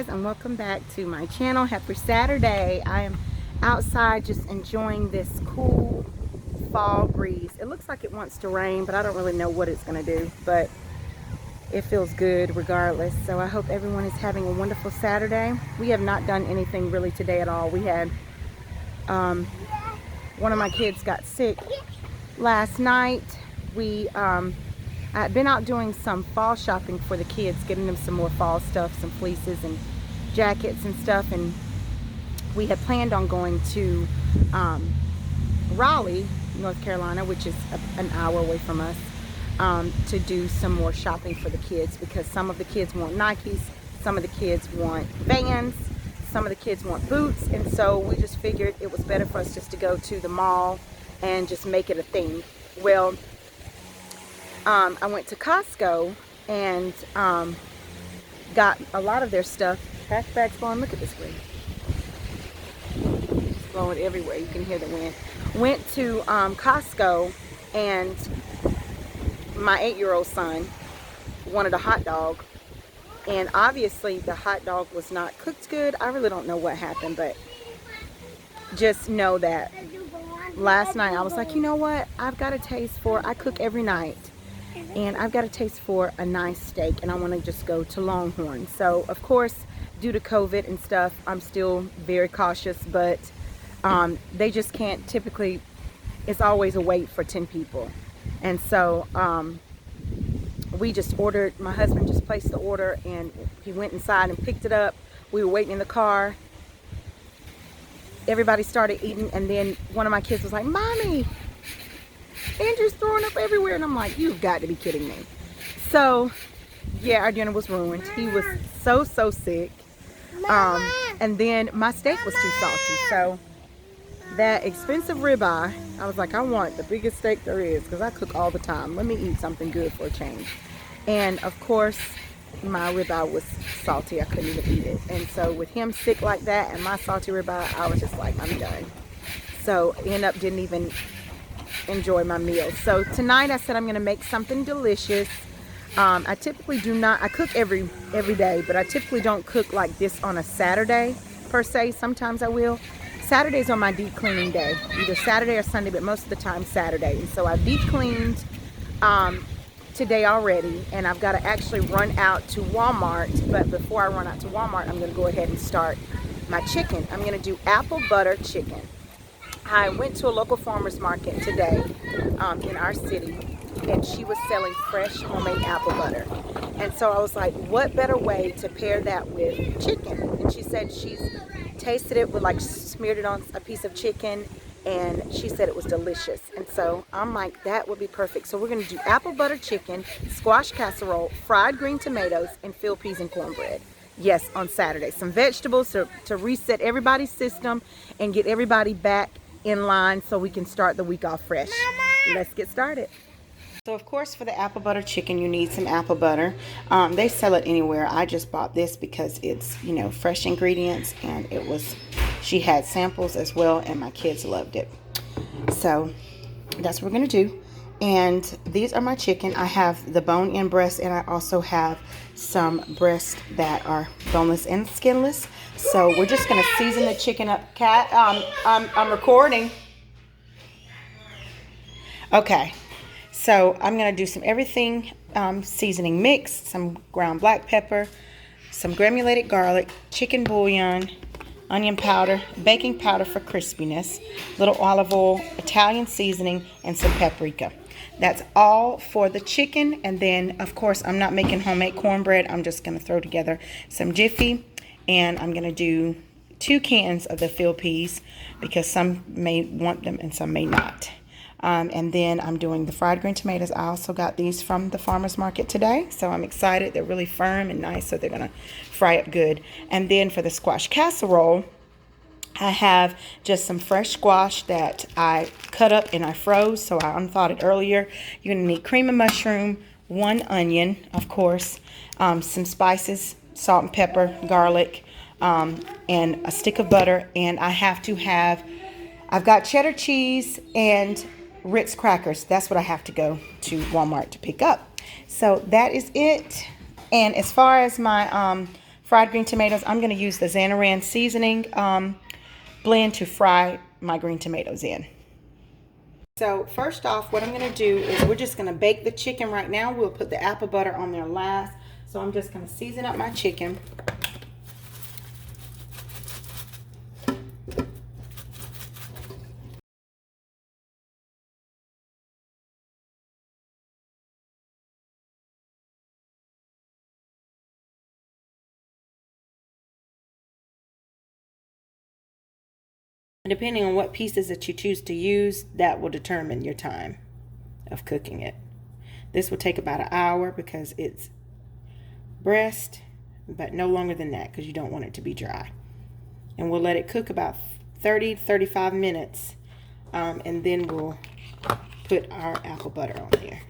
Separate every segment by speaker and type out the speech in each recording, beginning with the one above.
Speaker 1: and welcome back to my channel. Happy Saturday. I am outside just enjoying this cool fall breeze. It looks like it wants to rain, but I don't really know what it's going to do, but it feels good regardless. So I hope everyone is having a wonderful Saturday. We have not done anything really today at all. We had one of my kids got sick last night. I've been out doing some fall shopping for the kids, getting them some more fall stuff, some fleeces and jackets and stuff, and we had planned on going to Raleigh, North Carolina, which is an hour away from us, to do some more shopping for the kids, because some of the kids want Nikes, some of the kids want Vans, some of the kids want boots, and so we just figured it was better for us just to go to the mall and just make it a thing. Well, I went to Costco and got a lot of their stuff. Bags blowing. Look at this wind. It's blowing everywhere. You can hear the wind. Went to Costco, and my 8-year-old son wanted a hot dog. And obviously the hot dog was not cooked good. I really don't know what happened, but just know that last night I was like, you know what? I've got a taste for, I cook every night, and I've got a taste for a nice steak, and I want to just go to Longhorn. So of course, due to COVID and stuff, I'm still very cautious, but they just can't typically, it's always a wait for 10 people. And so we just ordered, my husband just placed the order, and he went inside and picked it up. We were waiting in the car. Everybody started eating, and then one of my kids was like, "Mommy, Andrew's throwing up everywhere." And I'm like, "You've got to be kidding me." So yeah, our dinner was ruined. He was so sick. And then my steak was too salty. So that expensive ribeye, I was like, I want the biggest steak there is, because I cook all the time. Let me eat something good for a change. And of course, my ribeye was salty. I couldn't even eat it. And so with him sick like that and my salty ribeye, I was just like, I'm done. So end up didn't even enjoy my meal. So tonight I said I'm going to make something delicious. I typically do not, I cook every day, but I typically don't cook like this on a Saturday per se. Sometimes I will. Saturday's on my deep cleaning day, either Saturday or Sunday, but most of the time Saturday. And so I've deep cleaned today already, and I've got to actually run out to Walmart. But before I run out to Walmart, I'm going to go ahead and start my chicken. I'm going to do apple butter chicken. I went to a local farmer's market today in our city, and she was selling fresh homemade apple butter. And so I was like, what better way to pair that with chicken? And she said she's tasted it with, like, smeared it on a piece of chicken, and she said it was delicious. And so I'm like, that would be perfect. So we're going to do apple butter chicken, squash casserole, fried green tomatoes, and filled peas and cornbread. Yes, on Saturday. Some vegetables to reset everybody's system and get everybody back in line so we can start the week off fresh. Mama! Let's get started. So of course, for the apple butter chicken, you need some apple butter. They sell it anywhere. I just bought this because it's, you know, fresh ingredients, and it was, she had samples as well, and my kids loved it. So that's what we're going to do. And these are my chicken. I have the bone-in breast, and I also have some breasts that are boneless and skinless. So we're just going to season the chicken up. Cat, I'm recording. Okay. So I'm going to do some everything seasoning mix, some ground black pepper, some granulated garlic, chicken bouillon, onion powder, baking powder for crispiness, little olive oil, Italian seasoning, and some paprika. That's all for the chicken. And then, of course, I'm not making homemade cornbread. I'm just going to throw together some Jiffy, and I'm going to do 2 cans of the filled peas, because some may want them and some may not. And then I'm doing the fried green tomatoes. I also got these from the farmer's market today, so I'm excited. They're really firm and nice, so they're going to fry up good. And then for the squash casserole, I have just some fresh squash that I cut up and I froze, so I unthawed it earlier. You're going to need cream of mushroom, 1 onion, of course, some spices, salt and pepper, garlic, and a stick of butter. And I have to have, I've got cheddar cheese and Ritz crackers. That's what I have to go to Walmart to pick up. So that is it. And as far as my fried green tomatoes. I'm going to use the Xanaran seasoning blend to fry my green tomatoes in. So first off, what I'm going to do is we're just going to bake the chicken right now. We'll put the apple butter on there last. So I'm just going to season up my chicken. Depending on what pieces that you choose to use, that will determine your time of cooking it. This will take about an hour because it's breast, but no longer than that because you don't want it to be dry. And we'll let it cook about 30-35 minutes, and then we'll put our apple butter on there.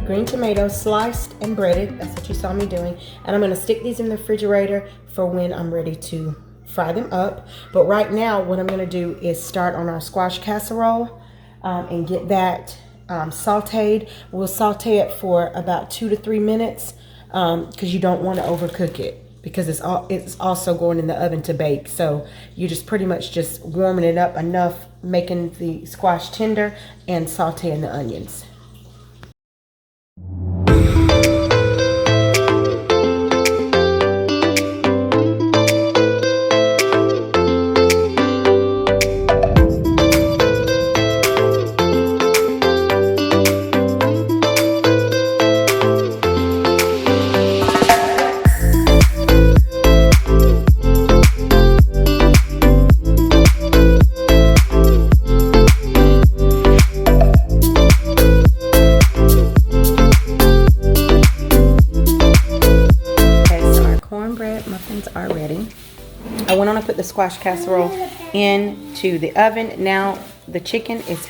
Speaker 1: Green tomatoes sliced and breaded. That's what you saw me doing. And I'm going to stick these in the refrigerator for when I'm ready to fry them up. But right now, what I'm going to do is start on our squash casserole and get that sauteed. We'll saute it for about 2 to 3 minutes because you don't want to overcook it, because it's also going in the oven to bake. So you just pretty much just warming it up enough, making the squash tender, and sauteing the onions. ready. I went on to put the squash casserole into the oven. Now the chicken is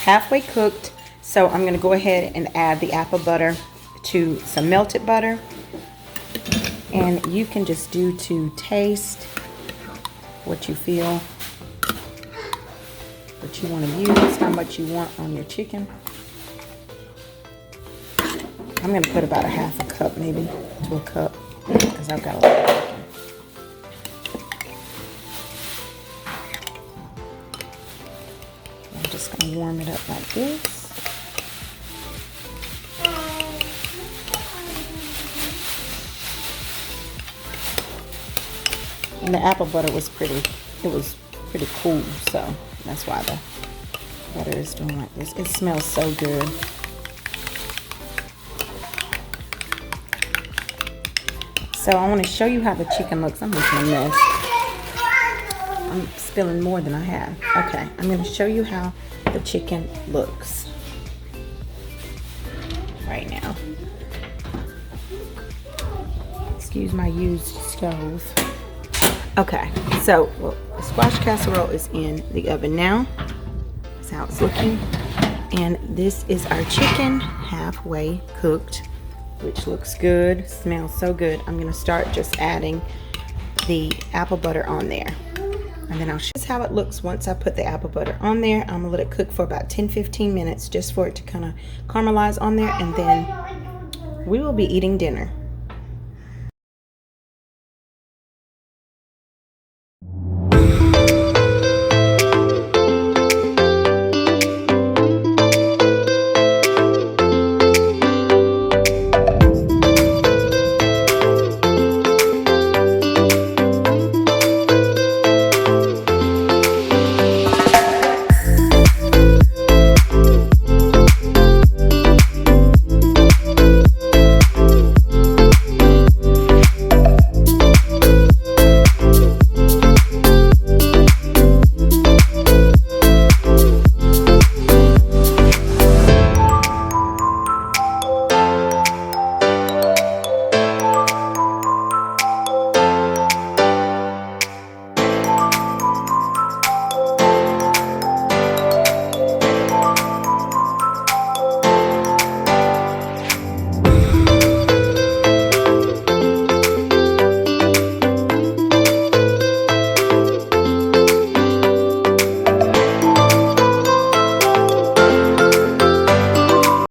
Speaker 1: halfway cooked, so I'm going to go ahead and add the apple butter to some melted butter. And you can just do to taste what you feel, what you want to use, how much you want on your chicken. I'm going to put about a half a cup, maybe to a cup, because I've got a lot of chicken. I'm just going to warm it up like this. And the apple butter was pretty cool, so that's why the butter is doing like this. It smells so good. So I want to show you how the chicken looks. I'm making a mess. I'm spilling more than I have. Okay, I'm going to show you how the chicken looks right now. Excuse my used stove. Okay, so the squash casserole is in the oven now. That's how it's looking. And this is our chicken halfway cooked, which looks good, smells so good. I'm gonna start just adding the apple butter on there. And then I'll show you how it looks once I put the apple butter on there. I'm gonna let it cook for about 10-15 minutes just for it to kind of caramelize on there, and then we will be eating dinner.